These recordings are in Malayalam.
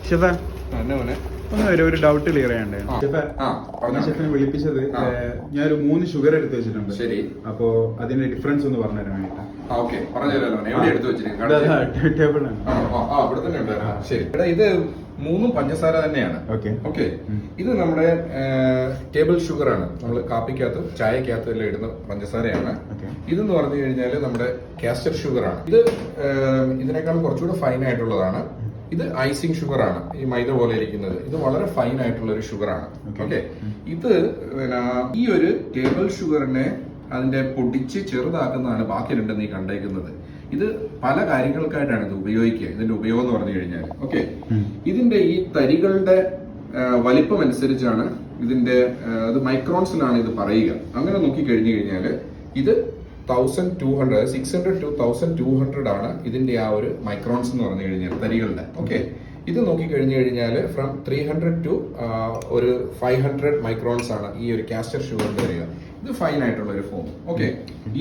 ഷെഫേ ഒരു ഡൗട്ട് ക്ലിയർ ചെയ്യണ്ടേ? ഷെഫിനെ വിളിപ്പിച്ചത് ഞാനൊരു 3 ഷുഗർ എടുത്ത് വെച്ചിട്ടുണ്ട്. ശരി. അപ്പോ അതിന്റെ ഡിഫറൻസ് ഒന്ന് പറഞ്ഞുതരാൻ വേണ്ടിട്ടാ. ഇത് 3 പഞ്ചസാര തന്നെയാണ്. ഓക്കെ. ഇത് നമ്മുടെ ടേബിൾ ഷുഗർ ആണ്. നമ്മൾ കാപ്പിക്കകത്തും ചായക്കകത്തും എല്ലാം ഇടുന്ന പഞ്ചസാരയാണ്. ഇതെന്ന് പറഞ്ഞു കഴിഞ്ഞാൽ നമ്മുടെ കാസ്റ്റർ ഷുഗർ ആണ്. ഇത് ഇതിനേക്കാൾ കുറച്ചുകൂടെ ഫൈൻ ആയിട്ടുള്ളതാണ്. ഇത് ഐസിങ് ഷുഗർ ആണ്. ഈ മൈദ പോലെ ഇരിക്കുന്നത് ഇത് വളരെ ഫൈൻ ആയിട്ടുള്ള ഒരു ഷുഗർ ആണ്. ഓക്കെ. ഇത് ഈ ഒരു ടേബിൾ ഷുഗറിനെ അതിന്റെ പൊടിച്ച് ചെറുതാക്കുന്നതാണ് ബാക്കി രണ്ടും നീ കണ്ടേക്കുന്നത്. ഇത് പല കാര്യങ്ങൾക്കായിട്ടാണ് ഇത് ഉപയോഗിക്കുക. ഇതിന്റെ ഉപയോഗം എന്ന് പറഞ്ഞു കഴിഞ്ഞാൽ ഓക്കെ, ഇതിന്റെ ഈ തരികളുടെ വലിപ്പം അനുസരിച്ചാണ് ഇതിന്റെ അത് മൈക്രോൺസിലാണ് ഇത് പറയുക. അങ്ങനെ നോക്കി കഴിഞ്ഞു കഴിഞ്ഞാൽ ഇത് 1200 600 to 1200 ആണ് ഇതിന്റെ ആ ഒരു മൈക്രോൺസ് എന്ന് പറഞ്ഞു കഴിഞ്ഞാൽ തരികളുടെ. ഓക്കെ. ഇത് നോക്കി കഴിഞ്ഞു കഴിഞ്ഞാൽ ഫ്രം 300 to ഒരു 500 മൈക്രോൺസ് ആണ് ഈ ഒരു കാസ്റ്റർ ഷുഗറിന്റെ വരിക. ഇത് ഫൈൻ ആയിട്ടുള്ള ഒരു ഫോം. ഓക്കെ.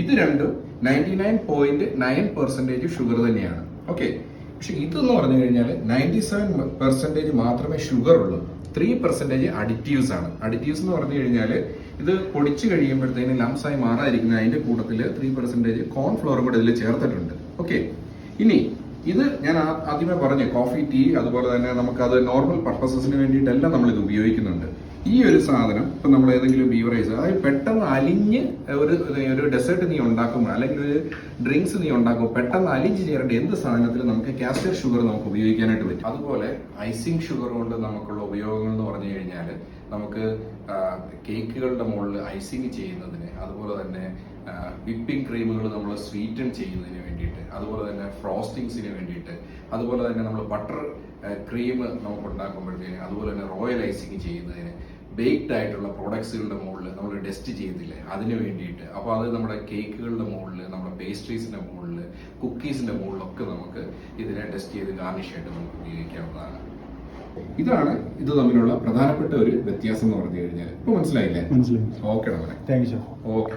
ഇത് രണ്ടും 99.9% ഷുഗർ തന്നെയാണ്. ഓക്കെ. പക്ഷെ ഇതെന്ന് പറഞ്ഞു കഴിഞ്ഞാൽ 97% മാത്രമേ ഷുഗർ ഉള്ളൂ. 3% അഡിറ്റീവ്സ് ആണ്. അഡിറ്റീവ്സ് എന്ന് പറഞ്ഞു കഴിഞ്ഞാൽ ഇത് പൊടിച്ചു കഴിയുമ്പോഴത്തേന് ലംസായി മാറാതിരിക്കുന്ന അതിന്റെ കൂട്ടത്തിൽ 3% കോൺഫ്ലോറും കൂടെ ഇതിൽ ചേർത്തിട്ടുണ്ട്. ഓക്കെ. ഇനി ഇത് ഞാൻ ആദ്യമേ പറഞ്ഞു കോഫി, ടീ, അതുപോലെ തന്നെ നമുക്കത് നോർമൽ പർപ്പസസിന് വേണ്ടിയിട്ടെല്ലാം നമ്മൾ ഇത് ഉപയോഗിക്കുന്നുണ്ട്. ഈ ഒരു സാധനം ഇപ്പൊ നമ്മൾ ഏതെങ്കിലും ബീവറേജ് അതായത് പെട്ടെന്ന് അലിഞ്ഞ് ഒരു ഡെസേർട്ട് നീ ഉണ്ടാക്കുമ്പോൾ അല്ലെങ്കിൽ ഒരു ഡ്രിങ്ക്സ് നീ ഉണ്ടാക്കുമ്പോൾ പെട്ടെന്ന് അലിഞ്ഞ് ചേരേണ്ട എന്ത് സാധനത്തിലും നമുക്ക് കാസ്റ്റർ ഷുഗർ നമുക്ക് ഉപയോഗിക്കാനായിട്ട് പറ്റും. അതുപോലെ ഐസിങ് ഷുഗർ കൊണ്ട് നമുക്കുള്ള ഉപയോഗങ്ങൾ എന്ന് പറഞ്ഞു കഴിഞ്ഞാൽ നമുക്ക് കേക്കുകളുടെ മുകളിൽ ഐസിങ് ചെയ്യുന്നതിന്, അതുപോലെ തന്നെ വിപ്പിംഗ് ക്രീമുകൾ നമ്മൾ സ്വീറ്റൻ ചെയ്യുന്നതിന് വേണ്ടിയിട്ട്, അതുപോലെ തന്നെ ഫ്രോസ്റ്റിങ്സിന് വേണ്ടിയിട്ട്, അതുപോലെ തന്നെ നമ്മൾ ബട്ടർ ക്രീം നമുക്ക് ഉണ്ടാക്കുമ്പോഴത്തേന്, അതുപോലെ തന്നെ റോയൽ ഐസിങ് ചെയ്യുന്നതിന്, ബേക്ക്ഡ് ആയിട്ടുള്ള പ്രോഡക്ട്സുകളുടെ മുകളിൽ നമ്മൾ ടെസ്റ്റ് ചെയ്തില്ലേ അതിന് വേണ്ടിയിട്ട്. അപ്പോൾ അത് നമ്മുടെ കേക്കുകളുടെ മുകളിൽ, നമ്മുടെ പേസ്ട്രീസിന്റെ മുകളിൽ, കുക്കീസിന്റെ മുകളിലൊക്കെ നമുക്ക് ഇതിനെ ടെസ്റ്റ് ചെയ്ത് ഗാർണിഷ് ആയിട്ട് നമുക്ക് ഉപയോഗിക്കാവുന്നതാണ്. ഇതാണ് ഇത് തമ്മിലുള്ള പ്രധാനപ്പെട്ട ഒരു വ്യത്യാസം എന്ന് പറഞ്ഞു കഴിഞ്ഞാൽ. ഇപ്പൊ മനസ്സിലായില്ലേ? മനസ്സിലായി. ഓക്കെ. Thank you. ഓക്കെ.